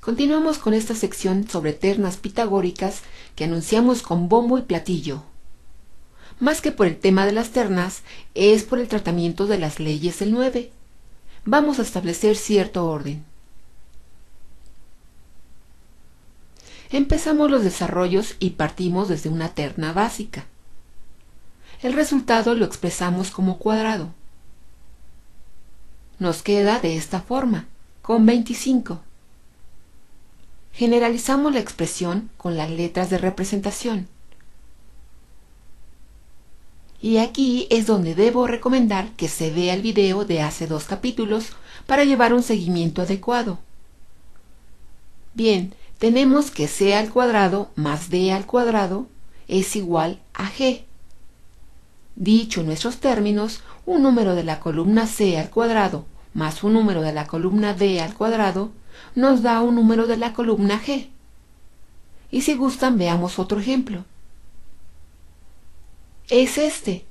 Continuamos con esta sección sobre ternas pitagóricas que anunciamos con bombo y platillo. Más que por el tema de las ternas, es por el tratamiento de las leyes del 9. Vamos a establecer cierto orden. Empezamos los desarrollos y partimos desde una terna básica. El resultado lo expresamos como cuadrado. Nos queda de esta forma, con 25. Generalizamos la expresión con las letras de representación. Y aquí es donde debo recomendar que se vea el video de hace 2 capítulos para llevar un seguimiento adecuado. Bien, tenemos que c al cuadrado más d al cuadrado es igual a g. Dicho en nuestros términos, un número de la columna c al cuadrado más un número de la columna d al cuadrado nos da un número de la columna g. Y si gustan, veamos otro ejemplo. Es este.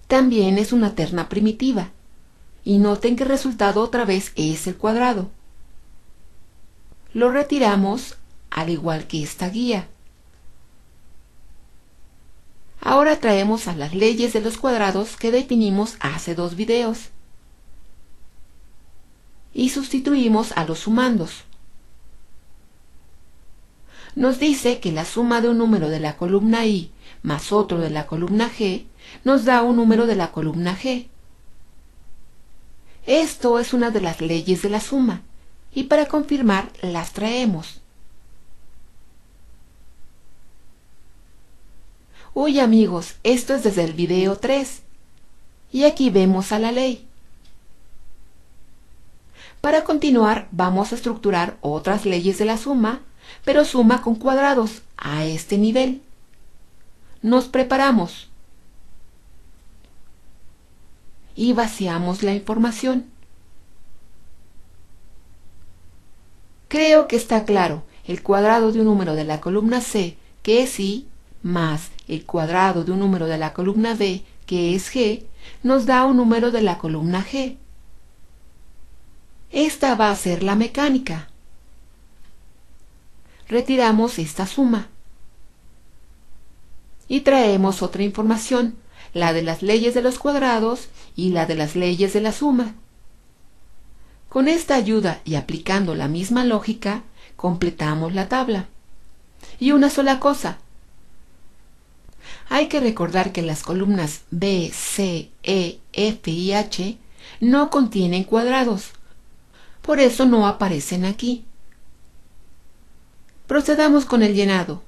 También es una terna primitiva. Y noten que el resultado otra vez es el cuadrado. Lo retiramos al igual que esta guía. Ahora traemos a las leyes de los cuadrados que definimos hace 2 videos. Y sustituimos a los sumandos. Nos dice que la suma de un número de la columna i más otro de la columna g nos da un número de la columna g. Esto es una de las leyes de la suma, y para confirmar las traemos. Uy amigos, esto es desde el video 3, y aquí vemos a la ley. Para continuar vamos a estructurar otras leyes de la suma, pero suma con cuadrados a este nivel. Nos preparamos y vaciamos la información. Creo que está claro, el cuadrado de un número de la columna c, que es i, más el cuadrado de un número de la columna d, que es g, nos da un número de la columna g. Esta va a ser la mecánica. Retiramos esta suma. Y traemos otra información, la de las leyes de los cuadrados y la de las leyes de la suma. Con esta ayuda y aplicando la misma lógica, completamos la tabla. Y una sola cosa. Hay que recordar que las columnas B, C, E, F y H no contienen cuadrados. Por eso no aparecen aquí. Procedamos con el llenado.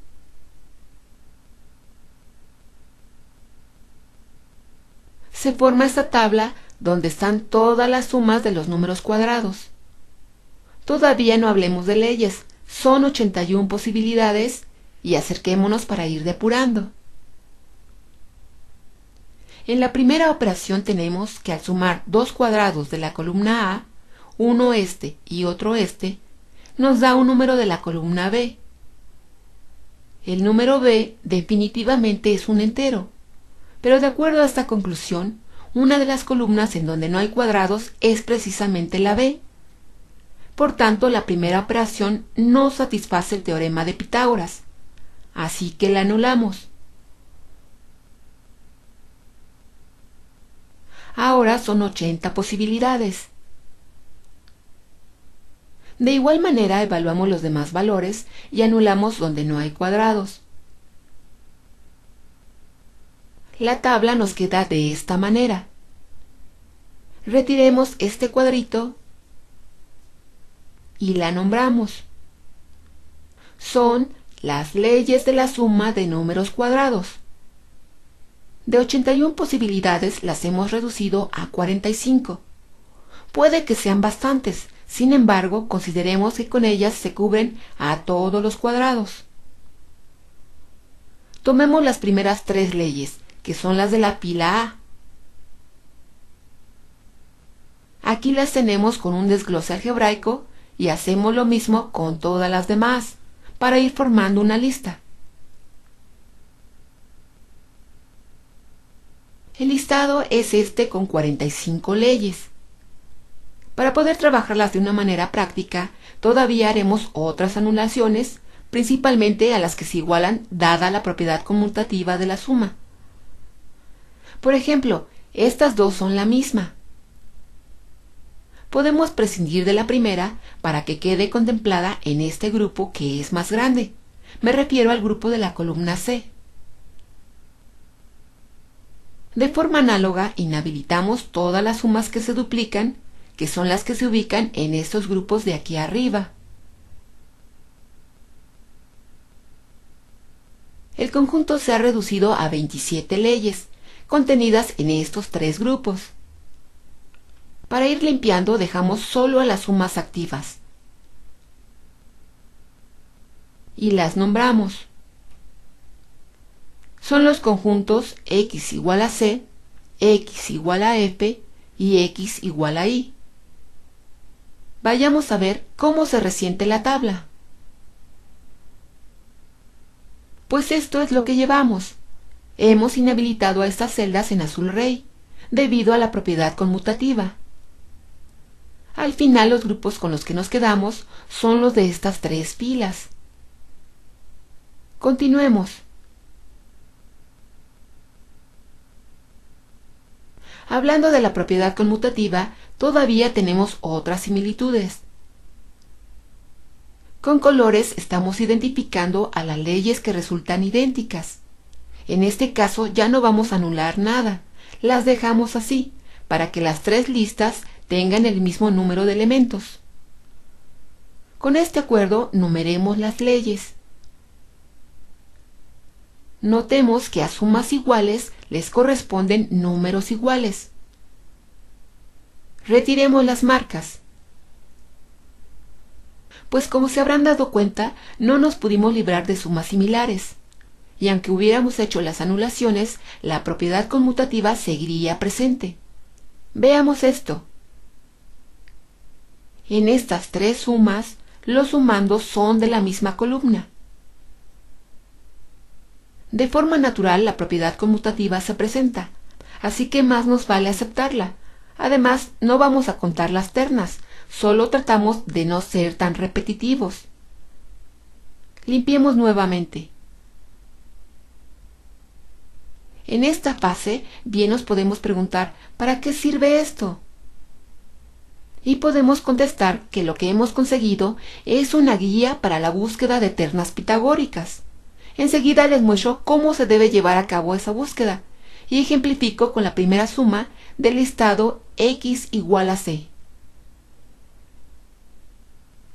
Se forma esta tabla donde están todas las sumas de los números cuadrados. Todavía no hablemos de leyes, son 81 posibilidades y acerquémonos para ir depurando. En la primera operación tenemos que al sumar 2 cuadrados de la columna A, uno este y otro este, nos da un número de la columna B. El número B definitivamente es un entero, pero de acuerdo a esta conclusión, una de las columnas en donde no hay cuadrados es precisamente la B. Por tanto, la primera operación no satisface el teorema de Pitágoras, así que la anulamos. Ahora son 80 posibilidades. De igual manera evaluamos los demás valores y anulamos donde no hay cuadrados. La tabla nos queda de esta manera. Retiremos este cuadrito y la nombramos. Son las leyes de la suma de números cuadrados. De 81 posibilidades las hemos reducido a 45. Puede que sean bastantes, sin embargo, consideremos que con ellas se cubren a todos los cuadrados. Tomemos las primeras 3 leyes, que son las de la pila A. Aquí las tenemos con un desglose algebraico y hacemos lo mismo con todas las demás, para ir formando una lista. El listado es este con 45 leyes. Para poder trabajarlas de una manera práctica, todavía haremos otras anulaciones, principalmente a las que se igualan dada la propiedad conmutativa de la suma. Por ejemplo, estas dos son la misma. Podemos prescindir de la primera para que quede contemplada en este grupo que es más grande. Me refiero al grupo de la columna C. De forma análoga, inhabilitamos todas las sumas que se duplican, que son las que se ubican en estos grupos de aquí arriba. El conjunto se ha reducido a 27 leyes, contenidas en estos tres grupos. Para ir limpiando, dejamos solo a las sumas activas. Y las nombramos. Son los conjuntos x igual a c, x igual a f y x igual a y. Vayamos a ver cómo se resiente la tabla. Pues esto es lo que llevamos. Hemos inhabilitado a estas celdas en azul rey, debido a la propiedad conmutativa. Al final los grupos con los que nos quedamos son los de estas tres filas. Continuemos. Hablando de la propiedad conmutativa, todavía tenemos otras similitudes. Con colores estamos identificando a las leyes que resultan idénticas. En este caso ya no vamos a anular nada, las dejamos así, para que las tres listas tengan el mismo número de elementos. Con este acuerdo numeremos las leyes. Notemos que a sumas iguales les corresponden números iguales. Retiremos las marcas. Pues como se habrán dado cuenta, no nos pudimos librar de sumas similares. Y aunque hubiéramos hecho las anulaciones, la propiedad conmutativa seguiría presente. Veamos esto. En estas tres sumas, los sumandos son de la misma columna. De forma natural, la propiedad conmutativa se presenta, así que más nos vale aceptarla. Además, no vamos a contar las ternas, solo tratamos de no ser tan repetitivos. Limpiemos nuevamente. En esta fase, bien nos podemos preguntar, ¿para qué sirve esto? Y podemos contestar que lo que hemos conseguido es una guía para la búsqueda de ternas pitagóricas. Enseguida les muestro cómo se debe llevar a cabo esa búsqueda y ejemplifico con la primera suma del listado x igual a c.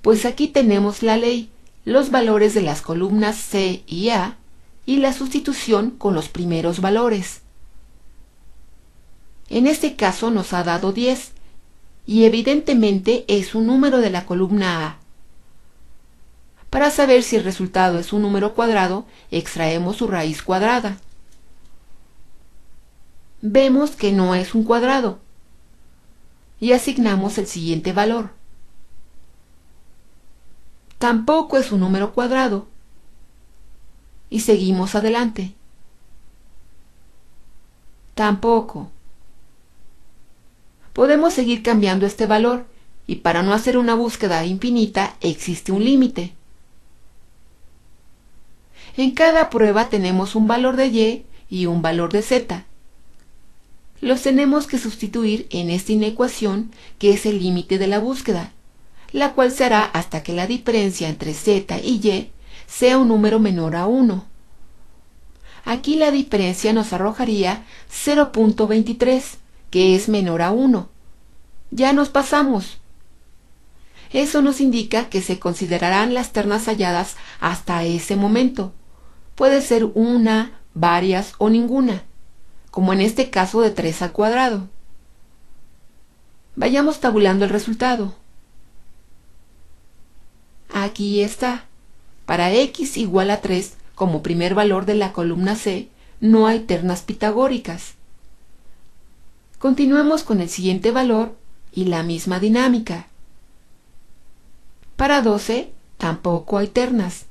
Pues aquí tenemos la ley, los valores de las columnas c y a y la sustitución con los primeros valores. En este caso nos ha dado 10 y evidentemente es un número de la columna a. Para saber si el resultado es un número cuadrado, extraemos su raíz cuadrada. Vemos que no es un cuadrado y asignamos el siguiente valor. Tampoco es un número cuadrado y seguimos adelante. Tampoco. Podemos seguir cambiando este valor y para no hacer una búsqueda infinita existe un límite. En cada prueba tenemos un valor de y y un valor de z. Los tenemos que sustituir en esta inecuación que es el límite de la búsqueda, la cual se hará hasta que la diferencia entre z y y sea un número menor a 1. Aquí la diferencia nos arrojaría 0.23, que es menor a 1. Ya nos pasamos. Eso nos indica que se considerarán las ternas halladas hasta ese momento. Puede ser una, varias o ninguna, como en este caso de 3 al cuadrado. Vayamos tabulando el resultado. Aquí está. Para x igual a 3, como primer valor de la columna C, no hay ternas pitagóricas. Continuemos con el siguiente valor y la misma dinámica. Para 12, tampoco hay ternas.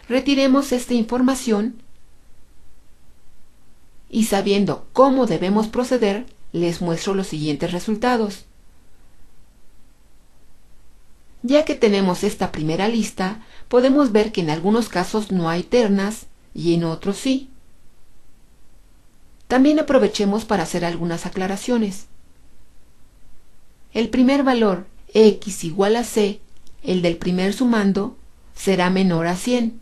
Retiremos esta información y sabiendo cómo debemos proceder, les muestro los siguientes resultados. Ya que tenemos esta primera lista, podemos ver que en algunos casos no hay ternas y en otros sí. También aprovechemos para hacer algunas aclaraciones. El primer valor, x igual a c, el del primer sumando, será menor a 100.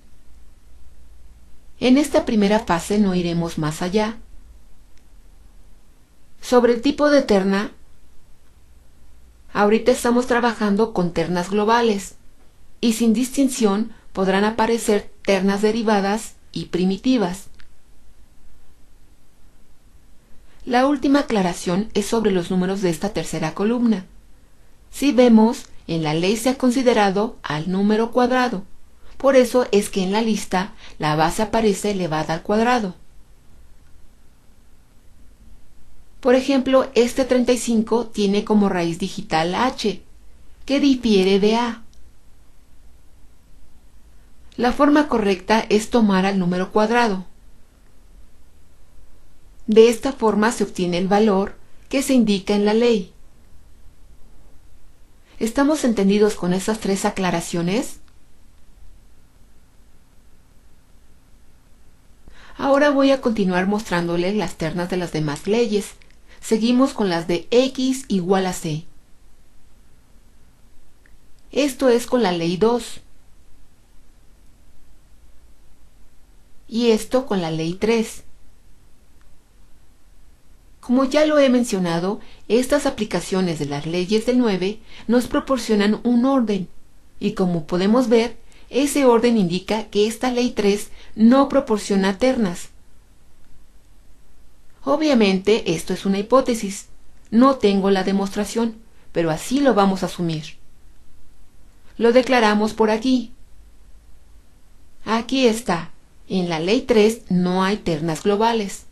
En esta primera fase no iremos más allá. Sobre el tipo de terna, ahorita estamos trabajando con ternas globales y sin distinción podrán aparecer ternas derivadas y primitivas. La última aclaración es sobre los números de esta tercera columna. Si vemos, en la ley se ha considerado al número cuadrado. Por eso es que en la lista la base aparece elevada al cuadrado. Por ejemplo, este 35 tiene como raíz digital h, que difiere de a. La forma correcta es tomar al número cuadrado. De esta forma se obtiene el valor que se indica en la ley. ¿Estamos entendidos con esas tres aclaraciones? Ahora voy a continuar mostrándoles las ternas de las demás leyes. Seguimos con las de x igual a c. Esto es con la ley 2. Y esto con la ley 3. Como ya lo he mencionado, estas aplicaciones de las leyes del 9 nos proporcionan un orden, y como podemos ver, ese orden indica que esta ley 3 no proporciona ternas. Obviamente esto es una hipótesis, no tengo la demostración, pero así lo vamos a asumir. Lo declaramos por aquí. Aquí está, en la ley 3 no hay ternas globales.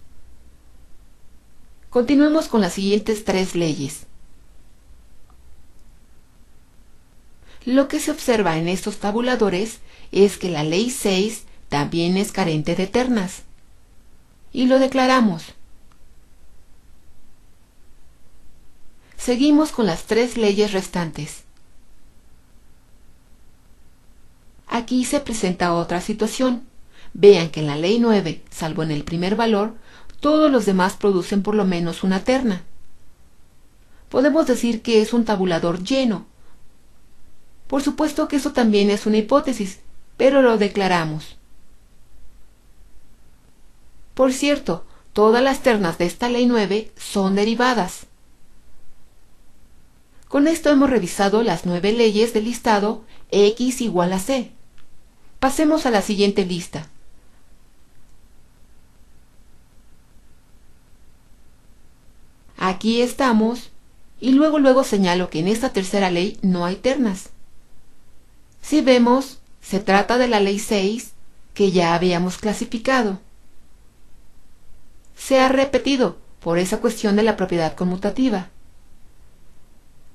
Continuemos con las siguientes tres leyes. Lo que se observa en estos tabuladores es que la ley 6 también es carente de ternas. Y lo declaramos. Seguimos con las tres leyes restantes. Aquí se presenta otra situación. Vean que en la ley 9, salvo en el primer valor, todos los demás producen por lo menos una terna. Podemos decir que es un tabulador lleno. Por supuesto que eso también es una hipótesis, pero lo declaramos. Por cierto, todas las ternas de esta ley 9 son derivadas. Con esto hemos revisado las 9 leyes del listado x igual a c. Pasemos a la siguiente lista. Aquí estamos, y luego señalo que en esta tercera ley no hay ternas. Si vemos, se trata de la ley 6, que ya habíamos clasificado. Se ha repetido por esa cuestión de la propiedad conmutativa.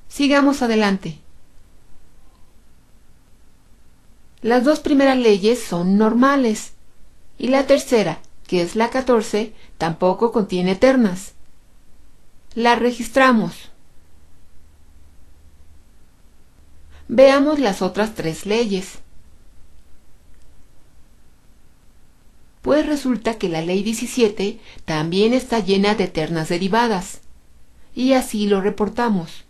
Sigamos adelante. Las dos primeras leyes son normales, y la tercera, que es la 14, tampoco contiene ternas. La registramos. Veamos las otras tres leyes. Pues resulta que la ley 17 también está llena de ternas derivadas, y así lo reportamos.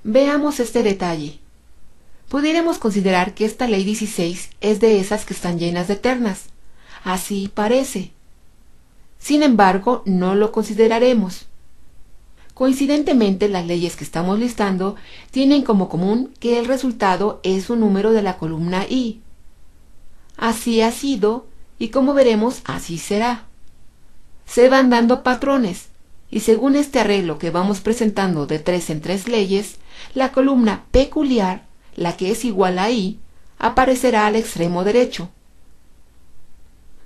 Veamos este detalle. Pudiéramos considerar que esta ley 16 es de esas que están llenas de ternas. Así parece. Sin embargo, no lo consideraremos. Coincidentemente, las leyes que estamos listando tienen como común que el resultado es un número de la columna i. Así ha sido, y como veremos, así será. Se van dando patrones, y según este arreglo que vamos presentando de 3 en 3 leyes, la columna peculiar, la que es igual a i, aparecerá al extremo derecho.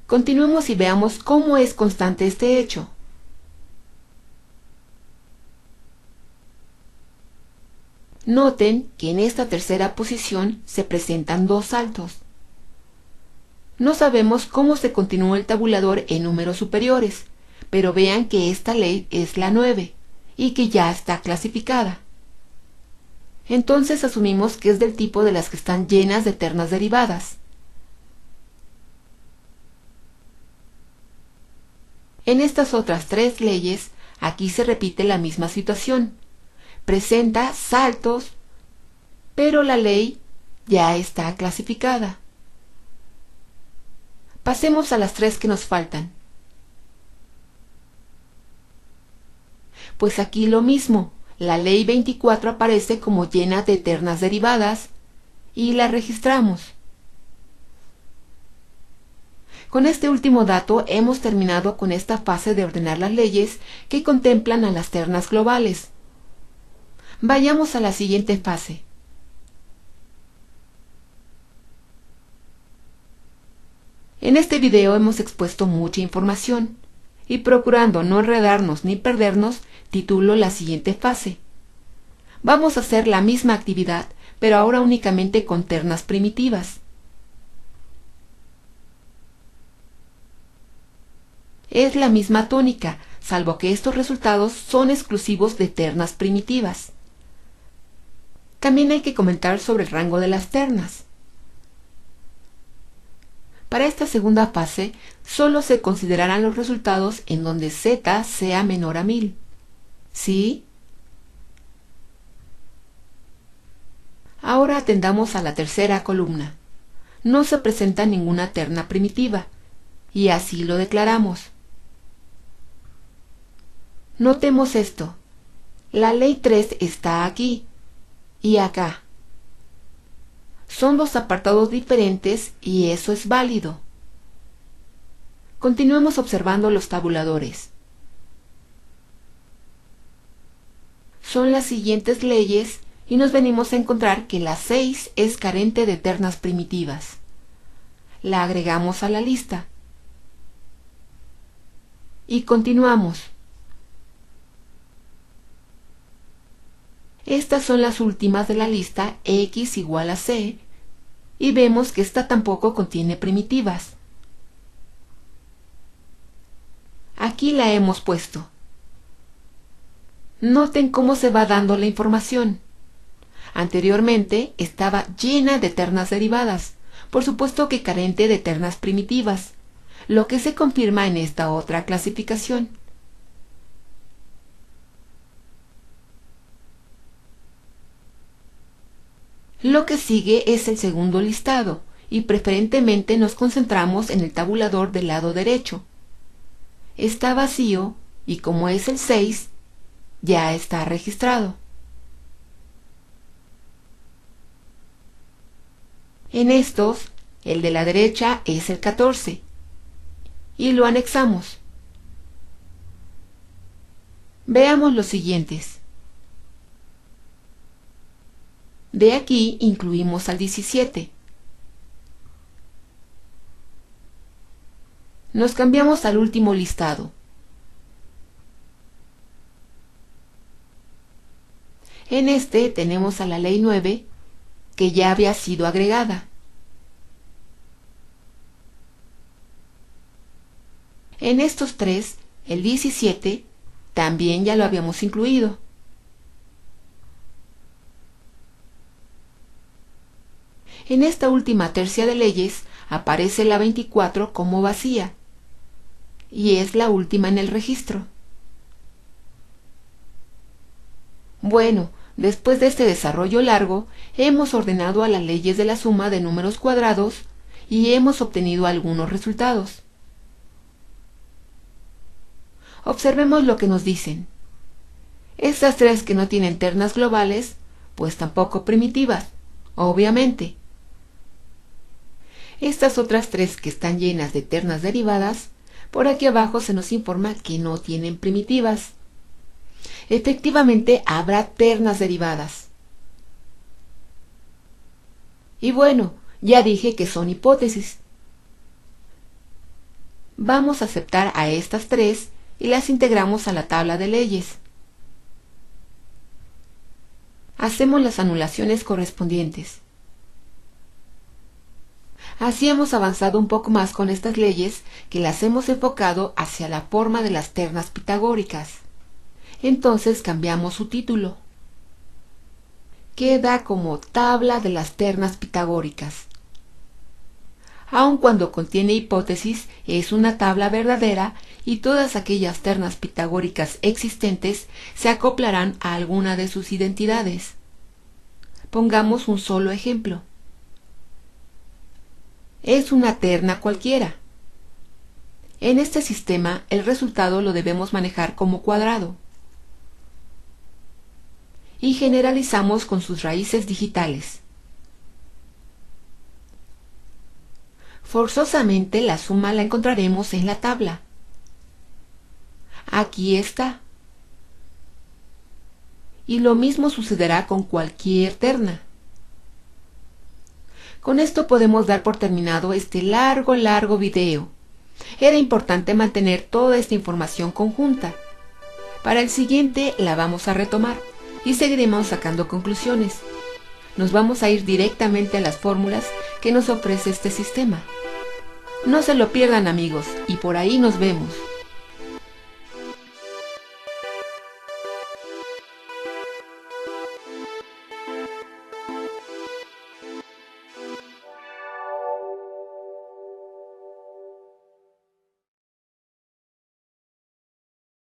Continuemos y veamos cómo es constante este hecho. Noten que en esta tercera posición se presentan dos saltos. No sabemos cómo se continúa el tabulador en números superiores, pero vean que esta ley es la 9 y que ya está clasificada. Entonces asumimos que es del tipo de las que están llenas de ternas derivadas. En estas otras tres leyes, aquí se repite la misma situación. Presenta saltos, pero la ley ya está clasificada. Pasemos a las tres que nos faltan. Pues aquí lo mismo, la ley 24 aparece como llena de ternas derivadas y la registramos. Con este último dato hemos terminado con esta fase de ordenar las leyes que contemplan a las ternas globales. Vayamos a la siguiente fase. En este video hemos expuesto mucha información y procurando no enredarnos ni perdernos, titulo la siguiente fase. Vamos a hacer la misma actividad, pero ahora únicamente con ternas primitivas. Es la misma tónica, salvo que estos resultados son exclusivos de ternas primitivas. También hay que comentar sobre el rango de las ternas. Para esta segunda fase, solo se considerarán los resultados en donde z sea menor a 1000. ¿Sí? Ahora atendamos a la tercera columna. No se presenta ninguna terna primitiva, y así lo declaramos. Notemos esto. La ley 3 está aquí y acá. Son dos apartados diferentes y eso es válido. Continuemos observando los tabuladores. Son las siguientes leyes y nos venimos a encontrar que la 6 es carente de ternas primitivas. La agregamos a la lista. Y continuamos. Estas son las últimas de la lista x igual a c y vemos que esta tampoco contiene primitivas. Aquí la hemos puesto. Noten cómo se va dando la información. Anteriormente estaba llena de ternas derivadas, por supuesto que carente de ternas primitivas, lo que se confirma en esta otra clasificación. Lo que sigue es el segundo listado, y preferentemente nos concentramos en el tabulador del lado derecho. Está vacío, y como es el 6, ya está registrado. En estos, el de la derecha es el 14, y lo anexamos. Veamos los siguientes. De aquí incluimos al 17. Nos cambiamos al último listado. En este tenemos a la ley 9, que ya había sido agregada. En estos tres, el 17, también ya lo habíamos incluido. En esta última tercia de leyes aparece la 24 como vacía, y es la última en el registro. Bueno, después de este desarrollo largo, hemos ordenado a las leyes de la suma de números cuadrados y hemos obtenido algunos resultados. Observemos lo que nos dicen. Estas tres que no tienen ternas globales, pues tampoco primitivas, obviamente. Estas otras tres que están llenas de ternas derivadas, por aquí abajo se nos informa que no tienen primitivas. Efectivamente habrá ternas derivadas. Y bueno, ya dije que son hipótesis. Vamos a aceptar a estas tres y las integramos a la tabla de leyes. Hacemos las anulaciones correspondientes. Así hemos avanzado un poco más con estas leyes que las hemos enfocado hacia la forma de las ternas pitagóricas. Entonces cambiamos su título. Queda como tabla de las ternas pitagóricas. Aun cuando contiene hipótesis, es una tabla verdadera y todas aquellas ternas pitagóricas existentes se acoplarán a alguna de sus identidades. Pongamos un solo ejemplo. Es una terna cualquiera. En este sistema, el resultado lo debemos manejar como cuadrado. Y generalizamos con sus raíces digitales. Forzosamente la suma la encontraremos en la tabla. Aquí está. Y lo mismo sucederá con cualquier terna. Con esto podemos dar por terminado este largo video. Era importante mantener toda esta información conjunta. Para el siguiente la vamos a retomar y seguiremos sacando conclusiones. Nos vamos a ir directamente a las fórmulas que nos ofrece este sistema. No se lo pierdan, amigos, y por ahí nos vemos.